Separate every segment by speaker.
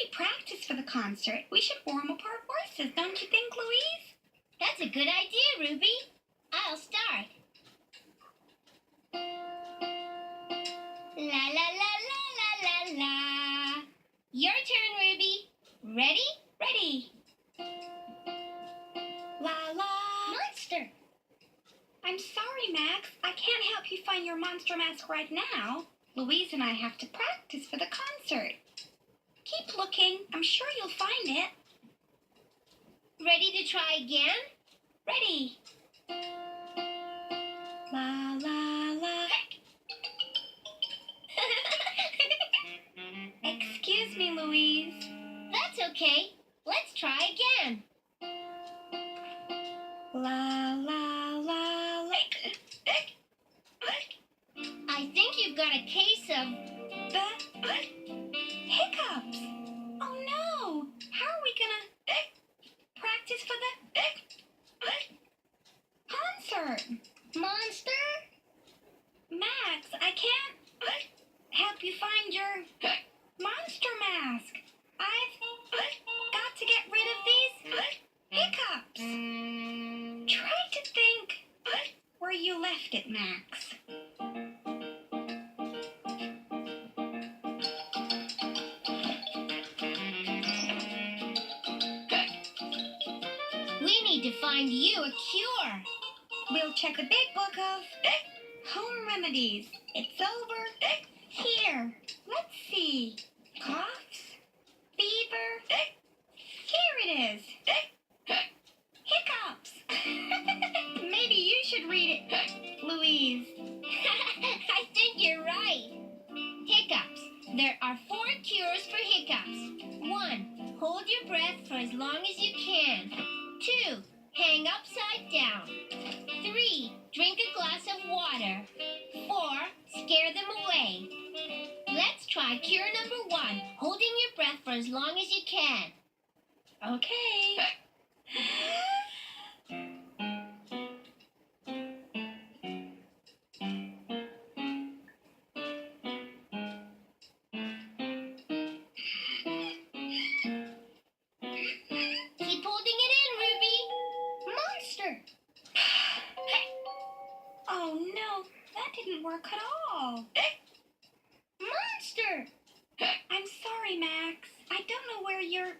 Speaker 1: we practice for the concert, we should warm up our voices, don't you think, Louise?
Speaker 2: That's a good idea, Ruby. I'll start. La la la la la la la. Your turn, Ruby. Ready?
Speaker 1: Ready. La la.
Speaker 2: Monster.
Speaker 1: I'm sorry, Max. I can't help you find your monster mask right now. Louise and I have to practice for the concert. Keep looking. I'm sure you'll find it.
Speaker 2: Ready to try again?
Speaker 1: Ready. La la la. Excuse me, Louise.
Speaker 2: That's okay. Let's try again.
Speaker 1: La la la la.
Speaker 2: I think you've got a case of
Speaker 1: The hiccups. Oh no! How are we gonna practice for the concert?
Speaker 2: monster.
Speaker 1: Max, I can't help you find your monster mask. I've got to get rid of these hiccups. Try to think where you left it, Max.
Speaker 2: We need to find you a cure.
Speaker 1: We'll check the big book of home remedies. It's over here. Let's see. Coughs, fever. Here it is. Hiccups. Maybe you should read it, Louise.
Speaker 2: I think you're right. Hiccups. There are 4 cures for hiccups. 1. Hold your breath for as long as you can. 2. Hang upside down. 3. Drink a glass of water. 4. Scare them away. Let's try cure number 1. Holding your breath for as long as you can.
Speaker 1: Okay.
Speaker 2: Keep holding it in, Ruby. Monster.
Speaker 1: Oh no, that didn't work at all.
Speaker 2: Monster.
Speaker 1: I'm sorry, Max. I don't know where your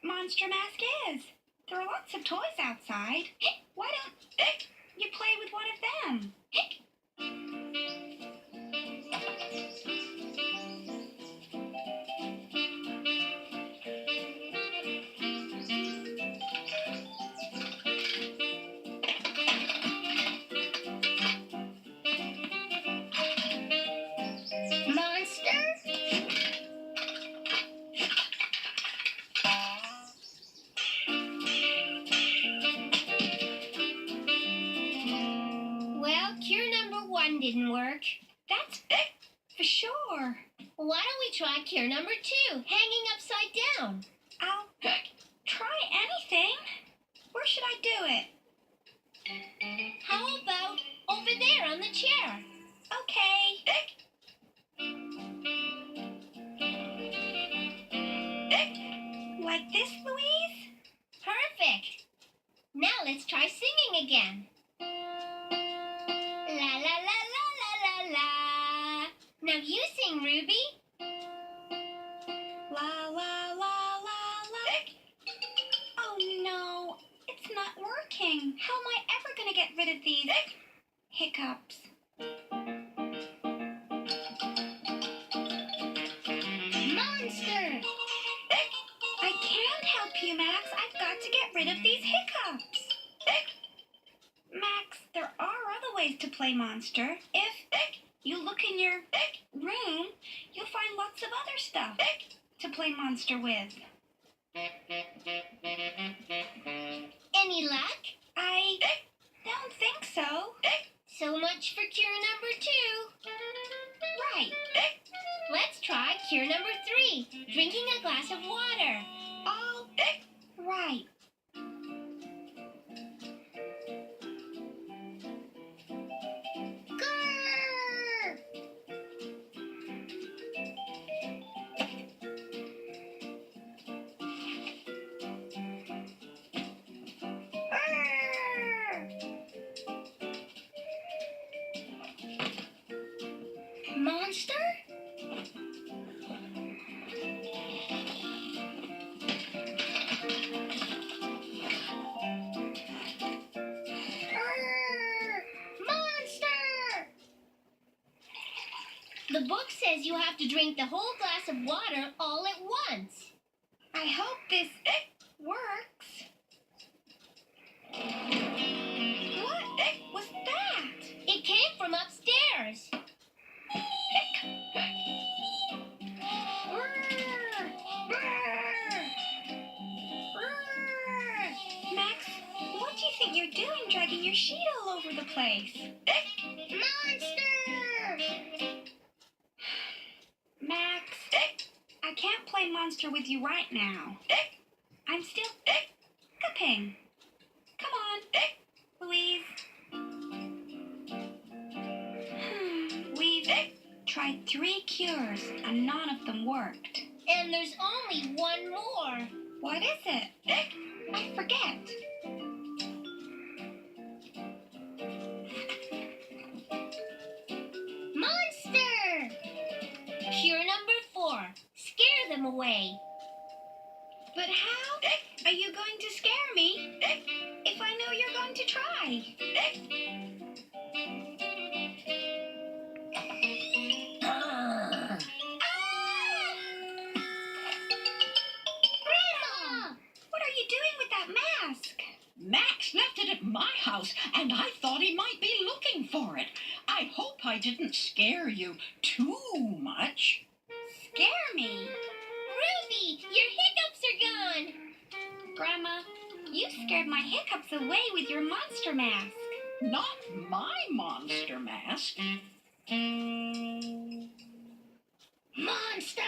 Speaker 1: monster mask is. There are lots of toys outside. Why don't you play with one of them?
Speaker 2: Monster. Well, cure number 1 didn't work.
Speaker 1: That's for sure.
Speaker 2: Why don't we try cure number 2, hanging upside down?
Speaker 1: I'll try anything. Where should I do it?
Speaker 2: How about over there on the chair?
Speaker 1: Okay. Like this, Louise?
Speaker 2: Perfect. Now let's try singing again. La la la la la la la. Now you sing, Ruby.
Speaker 1: La la la la la. Oh no, it's not working. How am I ever gonna get rid of these hiccups?
Speaker 2: Monster.
Speaker 1: I can't help you, Max. I've got to get rid of these hiccups. Max, there are other ways to play monster. If you look in your room, you'll find lots of other stuff to play monster with.
Speaker 2: Any luck?
Speaker 1: I don't think so.
Speaker 2: So much for cure number 2.
Speaker 1: Right.
Speaker 2: Let's try cure number 3, drinking a glass of water.
Speaker 1: All right.
Speaker 2: Grrr! Monster? Monster! The book says you have to drink the whole glass of water all at once.
Speaker 1: I hope this works. What was that?
Speaker 2: It came from upstairs.
Speaker 1: Max, what do you think you're doing dragging your sheet all over the place?
Speaker 2: Monster!
Speaker 1: Max, I can't play monster with you right now. I'm still hiccuping. Come on, Louise. We've tried 3 cures and none of them worked.
Speaker 2: And there's only one more.
Speaker 1: What is it? I forget.
Speaker 2: Monster! Cure number 4. Scare them away.
Speaker 1: But how are you going to scare me if I know you're going to try?
Speaker 2: Grandma!
Speaker 1: What are you doing with that mask?
Speaker 3: Max left it at my house, and I thought he might be looking for it. I hope I didn't scare you too much.
Speaker 1: Scare me?
Speaker 2: Ruby, your hiccups are gone.
Speaker 1: Grandma, you scared my hiccups away with your monster mask.
Speaker 3: Not my monster mask.
Speaker 2: Monster!